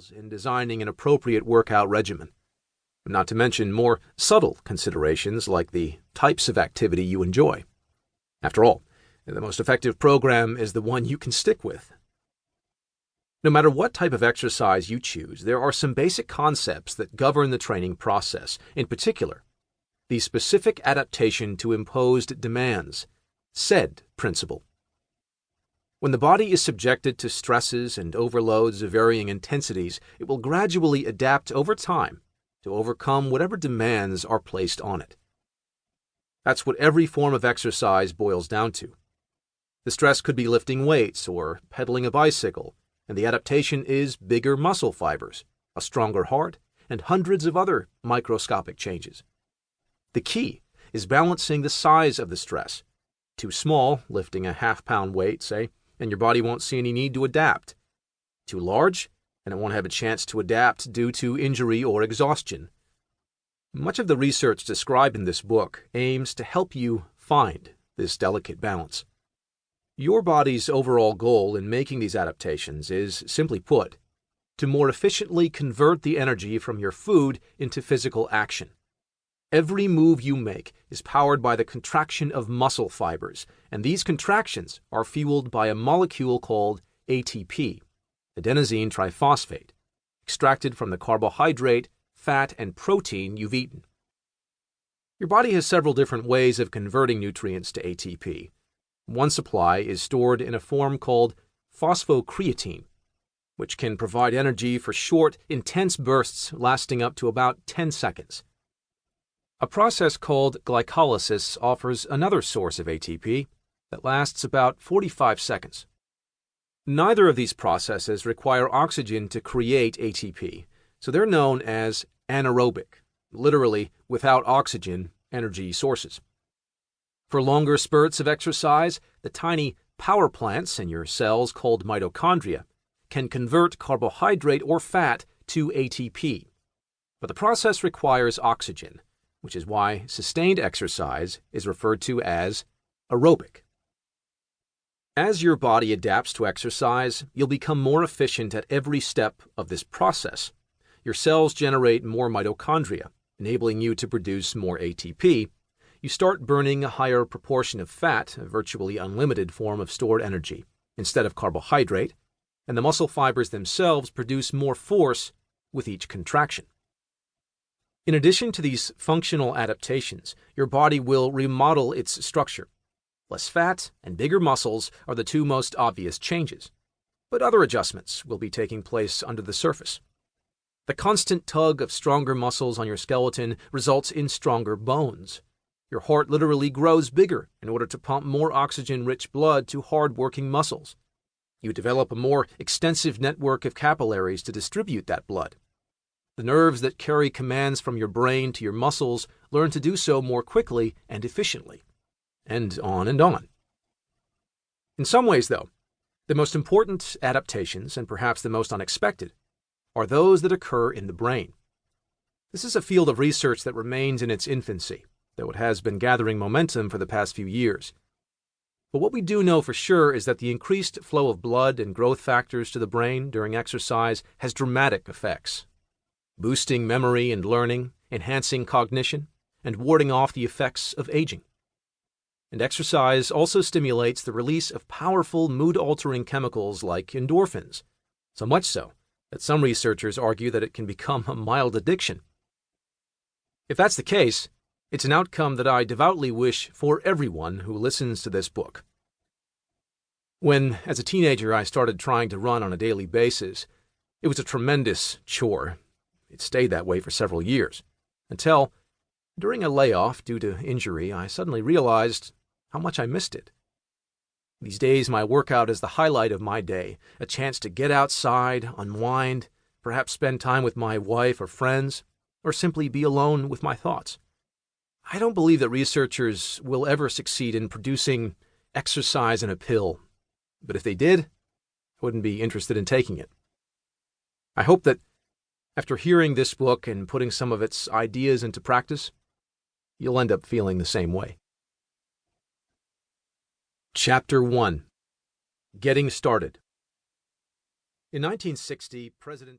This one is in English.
details in designing an appropriate workout regimen, not to mention more subtle considerations like the types of activity you enjoy. After all, the most effective program is the one you can stick with. No matter what type of exercise you choose, there are some basic concepts that govern the training process, in particular, the specific adaptation to imposed demands, SAID principle. When the body is subjected to stresses and overloads of varying intensities, it will gradually adapt over time to overcome whatever demands are placed on it. That's what every form of exercise boils down to. The stress could be lifting weights or pedaling a bicycle, and the adaptation is bigger muscle fibers, a stronger heart, and hundreds of other microscopic changes. The key is balancing the size of the stress. Too small, lifting a half-pound weight, say, and your body won't see any need to adapt. Too large, and it won't have a chance to adapt due to injury or exhaustion. Much of the research described in this book aims to help you find this delicate balance. Your body's overall goal in making these adaptations is, simply put, to more efficiently convert the energy from your food into physical action. Every move you make is powered by the contraction of muscle fibers, and these contractions are fueled by a molecule called ATP, adenosine triphosphate, extracted from the carbohydrate, fat, and protein you've eaten. Your body has several different ways of converting nutrients to ATP. One supply is stored in a form called phosphocreatine, which can provide energy for short, intense bursts lasting up to about 10 seconds. A process called glycolysis offers another source of ATP that lasts about 45 seconds. Neither of these processes require oxygen to create ATP, so they're known as anaerobic, literally without oxygen energy sources. For longer spurts of exercise, the tiny power plants in your cells called mitochondria can convert carbohydrate or fat to ATP, but the process requires oxygen, which is why sustained exercise is referred to as aerobic. As your body adapts to exercise, you'll become more efficient at every step of this process. Your cells generate more mitochondria, enabling you to produce more ATP. You start burning a higher proportion of fat, a virtually unlimited form of stored energy, instead of carbohydrate, and the muscle fibers themselves produce more force with each contraction. In addition to these functional adaptations, your body will remodel its structure. Less fat and bigger muscles are the two most obvious changes, but other adjustments will be taking place under the surface. The constant tug of stronger muscles on your skeleton results in stronger bones. Your heart literally grows bigger in order to pump more oxygen-rich blood to hard-working muscles. You develop a more extensive network of capillaries to distribute that blood. The nerves that carry commands from your brain to your muscles learn to do so more quickly and efficiently. And on and on. In some ways, though, the most important adaptations, and perhaps the most unexpected, are those that occur in the brain. This is a field of research that remains in its infancy, though it has been gathering momentum for the past few years. But what we do know for sure is that the increased flow of blood and growth factors to the brain during exercise has dramatic effects, boosting memory and learning, enhancing cognition, and warding off the effects of aging. And exercise also stimulates the release of powerful mood-altering chemicals like endorphins, so much so that some researchers argue that it can become a mild addiction. If that's the case, it's an outcome that I devoutly wish for everyone who listens to this book. When, as a teenager, I started trying to run on a daily basis, it was a tremendous chore. It stayed that way for several years, until, during a layoff due to injury, I suddenly realized how much I missed it. These days, my workout is the highlight of my day, a chance to get outside, unwind, perhaps spend time with my wife or friends, or simply be alone with my thoughts. I don't believe that researchers will ever succeed in producing exercise in a pill, but if they did, I wouldn't be interested in taking it. I hope that after hearing this book and putting some of its ideas into practice, you'll end up feeling the same way. Chapter 1. Getting Started. In 1960, President